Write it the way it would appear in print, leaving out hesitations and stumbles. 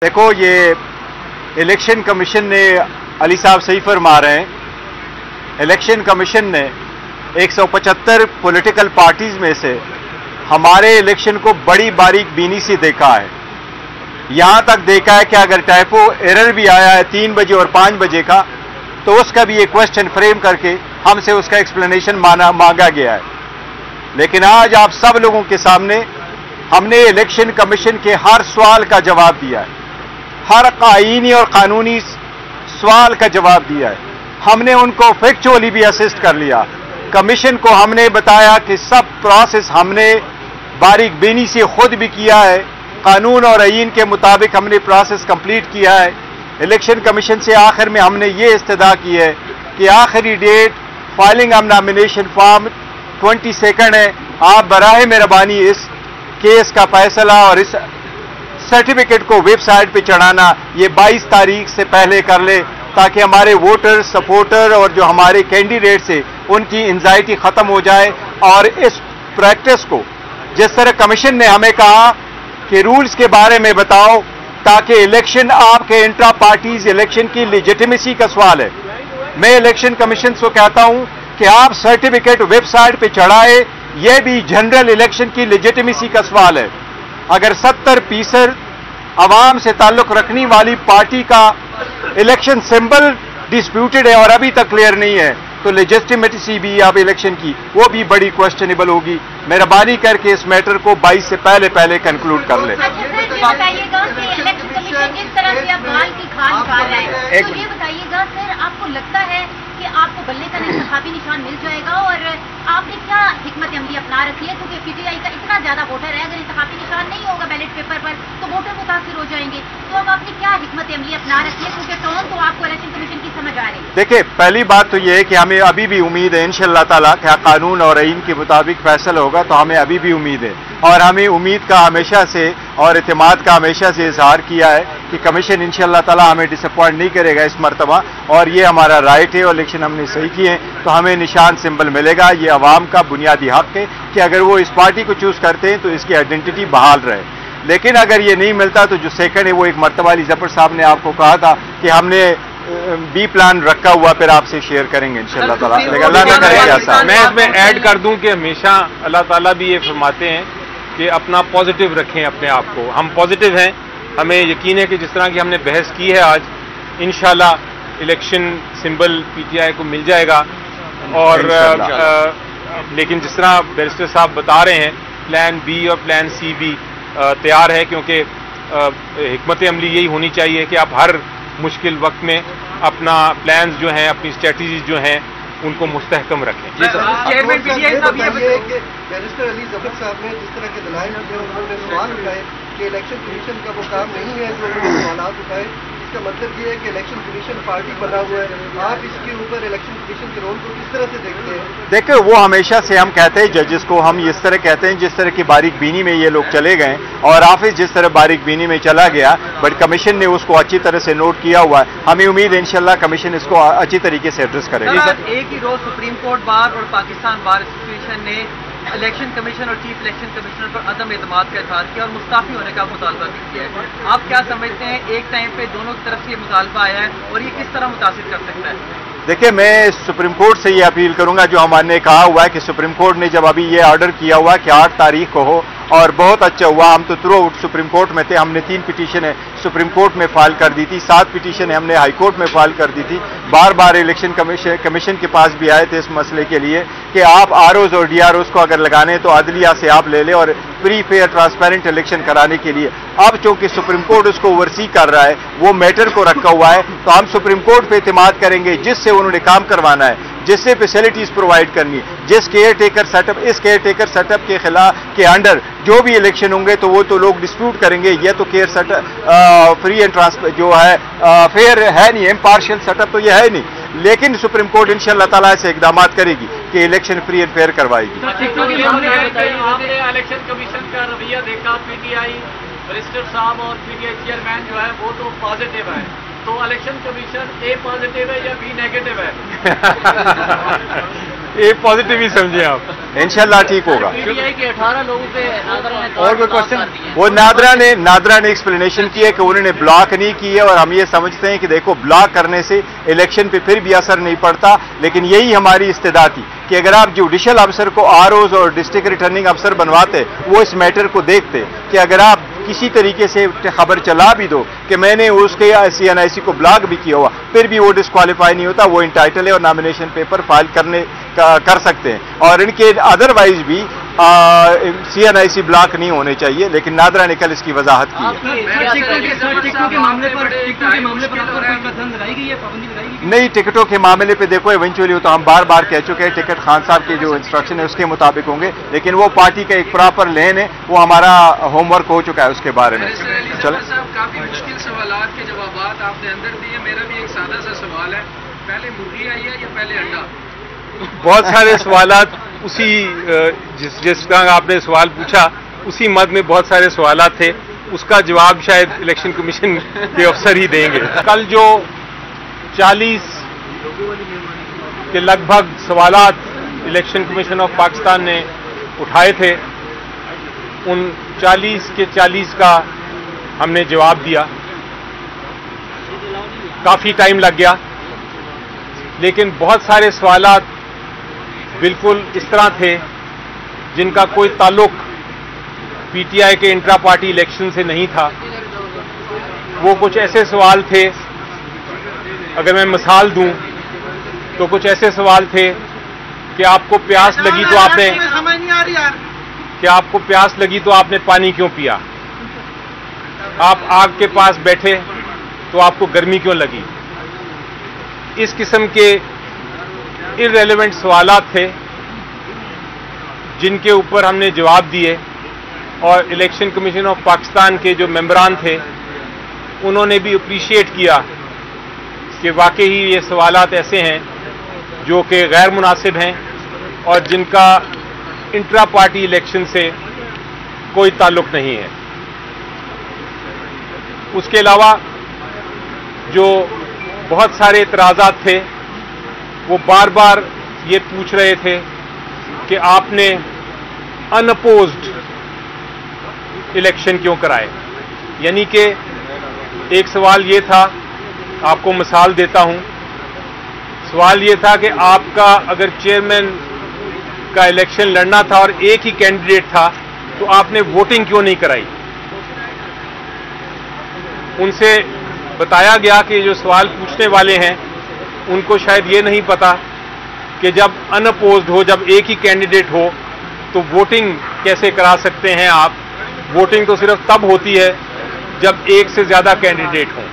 देखो, ये election commission ने अली साहब सही फरमा रहे हैं। इलेक्शन कमीशन ने 175 पॉलिटिकल पार्टीज में से हमारे इलेक्शन को बड़ी बारीक बीनी से देखा है। यहां तक देखा है कि अगर टाइपो एरर भी आया है 3 बजे और 5 बजे का, तो उसका भी एक क्वेश्चन फ्रेम करके हमसे उसका एक्सप्लेनेशन मांगा गया है। लेकिन आज आप सब लोगों के सामने हमने इलेक्शन कमीशन के हर सवाल का जवाब दिया है, हर आईनी और कानूनी सवाल का जवाब दिया है। हमने उनको फैक्चुअली भी असिस्ट कर लिया। कमीशन को हमने बताया कि सब प्रोसेस हमने बारीक बीनी से खुद भी किया है, कानून और आईन के मुताबिक हमने प्रोसेस कंप्लीट किया है। इलेक्शन कमीशन से आखिर में हमने ये इस्तदा की है कि आखिरी date filing of nomination form 22 है। आप बराह मेहरबानी इस केस का फैसला और इस सर्टिफिकेट को वेबसाइट पे चढ़ाना ये 22 तारीख से पहले कर ले, ताकि हमारे वोटर सपोर्टर और जो हमारे कैंडिडेट्स हैं उनकी एंजाइटी खत्म हो जाए। और इस प्रैक्टिस को जिस तरह कमीशन ने हमें कहा कि रूल्स के बारे में बताओ, ताकि इलेक्शन आपके इंट्रा पार्टीज इलेक्शन की लेजिटिमेसी का सवाल है। मैं इलेक्शन कमीशन को कहता हूं कि आप सर्टिफिकेट वेबसाइट पे चढ़ाए, यह भी जनरल इलेक्शन की लेजिटिमेसी का सवाल है। अगर 70% आवाम से ताल्लुक रखने वाली पार्टी का इलेक्शन सिंबल डिस्प्यूटेड है और अभी तक क्लियर नहीं है, तो लेजिटिमेसी भी अब इलेक्शन की वो भी बड़ी क्वेश्चनेबल होगी। मेहरबानी करके इस मैटर को 22 से पहले कंक्लूड कर ले। बताइएगा कि इलेक्शन कमीशन जिस तरह से अब माल की खाल निकाल रहा है, तो ये बताइएगा सर, आपको लगता है कि आपको बल्ले का इंतखाबी निशान मिल जाएगा? और आपने क्या हिकमत अमली अपना रखी है? क्योंकि पीटीआई का इतना ज्यादा वोटर है, अगर इंतखाबी निशान नहीं होगा बैलेट पेपर पर तो वोटर मुतासिर हो जाएंगे। तो अब आपने क्या हिकमत अमली अपना रखी है? क्योंकि टोन तो आपको इलेक्शन कमीशन की समझ आ रही है। देखिए, पहली बात तो ये है कि हमें अभी भी उम्मीद है इंशाअल्लाह ताला कि कानून और आईन के मुताबिक फैसला होगा, तो हमें अभी भी उम्मीद है। और हमें उम्मीद का हमेशा से और इत्मीनान का हमेशा से इजहार किया है कि कमीशन इंशाअल्लाह ताला हमें डिसअपॉइंट नहीं करेगा इस मरतबा, और ये हमारा राइट है और इलेक्शन हमने सही किए हैं, तो हमें निशान सिंबल मिलेगा। ये अवाम का बुनियादी हक है कि अगर वो इस पार्टी को चूज करते हैं तो इसकी आइडेंटिटी बहाल रहे। लेकिन अगर ये नहीं मिलता तो जो सेकंड है वो एक मरतबा अली जफर साहब ने आपको कहा था कि हमने बी प्लान रखा हुआ, फिर आपसे शेयर करेंगे इंशाअल्लाह ताला। लेकिन अल्लाह ना करे ऐसा। मैं इसमें ऐड कर दूं कि हमेशा अल्लाह ताला भी ये फरमाते हैं कि अपना पॉजिटिव रखें अपने आप को। हम पॉजिटिव हैं, हमें यकीन है कि जिस तरह की हमने बहस की है आज, इंशाल्लाह इलेक्शन सिंबल पीटीआई को मिल जाएगा। और लेकिन जिस तरह बैरिस्टर साहब बता रहे हैं, प्लान बी और प्लान सी भी तैयार है, क्योंकि हिकमत अमली यही होनी चाहिए कि आप हर मुश्किल वक्त में अपना प्लान्स जो हैं, अपनी स्ट्रेटजीज जो हैं, उनको मुस्तहकम रखें। चेयरमैन पीटीआई साहब ये कि बैरिस्टर अली जफर साहब ने जिस तरह के दलाइल दिए, उन्होंने सवाल उठाए कि इलेक्शन कमीशन का वो काम नहीं है, जो उन्होंने सवाल उठाए, इसका मतलब ये है कि इलेक्शन कमीशन पार्टी बना हुआ है। आप इसके ऊपर इलेक्शन कमीशन के रोल को किस तरह से देखते हैं? देखिए, वो हमेशा से हम कहते हैं जजेस को, हम इस तरह कहते हैं जिस तरह की बारीक बीनी में ये लोग चले गए और ऑफिस जिस तरह बारीक बीनी में चला गया, बट कमीशन ने उसको अच्छी तरह से नोट किया हुआ है। हमें उम्मीद है इंशाल्लाह कमीशन इसको अच्छी तरीके से एड्रेस करेगा। एक ही रोज सुप्रीम कोर्ट बार और पाकिस्तान बार एसोसिएशन ने इलेक्शन कमीशन और चीफ इलेक्शन कमिश्नर पर अदम एतमाद का इजहार किया और मुस्ताफी होने का मुतालबा भी किया है। आप क्या समझते हैं, एक टाइम पे दोनों की तरफ से ये मुतालबा आया है और ये किस तरह मुतासिर कर सकता है? देखिए, मैं सुप्रीम कोर्ट से ये अपील करूंगा, जो हमने कहा हुआ है कि सुप्रीम कोर्ट ने जब अभी ये ऑर्डर किया हुआ कि 8 तारीख को हो, और बहुत अच्छा हुआ, हम तो थ्रू आउट सुप्रीम कोर्ट में थे। हमने 3 पिटीशन है सुप्रीम कोर्ट में फाइल कर दी थी, 7 पिटीशन है हमने हाई कोर्ट में फाइल कर दी थी। बार बार इलेक्शन कमीशन के पास भी आए थे इस मसले के लिए कि आप आरओज और डीआरओज को अगर लगाने तो अदलिया से आप ले लें और फ्री फेयर ट्रांसपेरेंट इलेक्शन कराने के लिए। अब चूंकि सुप्रीम कोर्ट उसको ओवरसी कर रहा है, वो मैटर को रखा हुआ है, तो हम सुप्रीम कोर्ट पे इत्मीनान करेंगे जिससे उन्होंने काम करवाना है, जिससे फैसिलिटीज प्रोवाइड करनी, जिस केयर टेकर सेटअप, इस केयर टेकर सेटअप के खिलाफ के अंडर जो भी इलेक्शन होंगे तो वो तो लोग डिस्प्यूट करेंगे। ये तो care setup free and transparent जो है फेयर है नहीं, इम्पार्शियल सेटअप तो ये है नहीं। लेकिन सुप्रीम कोर्ट इंशाअल्लाह ताला ऐसे इकदाम करेगी कि इलेक्शन फ्री एंड फेयर करवाएगी। हमने इलेक्शन कमीशन का रवैया देखा, पीटीआई बैरिस्टर साहब और पीटीआई चेयरमैन जो है वो तो पॉजिटिव है, तो इलेक्शन कमीशन ए पॉजिटिव है या बी नेगेटिव है? ये पॉजिटिव ही समझे आप। इंशाल्लाह ठीक होगा। पीटीआई के 18 लोगों पे नादरा ने और कोई क्वेश्चन? वो नादरा ने एक्सप्लेनेशन की है कि उन्होंने ब्लॉक नहीं की है, और हम ये समझते हैं कि देखो ब्लॉक करने से इलेक्शन पे फिर भी असर नहीं पड़ता, लेकिन यही हमारी इस्तेदा थी कि अगर आप जुडिशल अफसर को आरओज और डिस्ट्रिक्ट रिटर्निंग अफसर बनवाते, वो इस मैटर को देखते कि अगर आप किसी तरीके से खबर चला भी दो कि मैंने उसके CNIC को ब्लॉक भी किया हुआ, फिर भी वो डिस्क्वालीफाई नहीं होता, वो इंटाइटल है और नॉमिनेशन पेपर फाइल कर सकते हैं, और इनके अदरवाइज भी CNIC ब्लॉक नहीं होने चाहिए। लेकिन नादरा ने कल इसकी वजाहत की है। टिकटों के मामले पर आपको कोई कदम लगाई गई है, पाबंदी लगाई गई है? नहीं, टिकटों के मामले पे देखो इवेंचुअली तो हम बार बार कह चुके हैं, टिकट खान साहब के जो इंस्ट्रक्शन है उसके मुताबिक होंगे, लेकिन वो पार्टी का एक प्रॉपर लेन है, वो हमारा होमवर्क हो चुका है उसके बारे में। चलो साहब, काफी मुश्किल सवालात के जवाब आपने अंदर दिए। मेरा भी एक सादा सा सवाल है, पहले मुर्गी आई है या पहले अंडा? बहुत सारे सवालात उसी जिसका आपने सवाल पूछा उसी मद में बहुत सारे सवालात थे, उसका जवाब शायद इलेक्शन कमीशन के अफसर ही देंगे। कल जो 40 के लगभग सवालात इलेक्शन कमीशन ऑफ पाकिस्तान ने उठाए थे, उन 40 के 40 का हमने जवाब दिया। काफी टाइम लग गया, लेकिन बहुत सारे सवालात बिल्कुल इस तरह थे जिनका कोई ताल्लुक पीटीआई के इंट्रा पार्टी इलेक्शन से नहीं था। वो कुछ ऐसे सवाल थे, अगर मैं मिसाल दूं तो कुछ ऐसे सवाल थे कि आपको प्यास लगी तो आपने पानी क्यों पिया, आप आग के पास बैठे तो आपको गर्मी क्यों लगी। इस किस्म के इररेलेवेंट सवालात थे जिनके ऊपर हमने जवाब दिए, और इलेक्शन कमीशन ऑफ पाकिस्तान के जो मेंबरान थे उन्होंने भी अप्रिशिएट किया कि वाकई ही ये सवालात ऐसे हैं जो कि गैर मुनासिब हैं और जिनका इंट्रा पार्टी इलेक्शन से कोई ताल्लुक नहीं है। उसके अलावा जो बहुत सारे एतराज़ात थे, वो बार बार ये पूछ रहे थे कि आपने अनअपोज्ड इलेक्शन क्यों कराए। यानी कि एक सवाल ये था, आपको मिसाल देता हूं, सवाल ये था कि आपका अगर चेयरमैन का इलेक्शन लड़ना था और एक ही कैंडिडेट था तो आपने वोटिंग क्यों नहीं कराई। उनसे बताया गया कि जो सवाल पूछने वाले हैं उनको शायद ये नहीं पता कि जब अनअपोज्ड हो, जब एक ही कैंडिडेट हो तो वोटिंग कैसे करा सकते हैं आप। वोटिंग तो सिर्फ तब होती है जब एक से ज्यादा कैंडिडेट हों।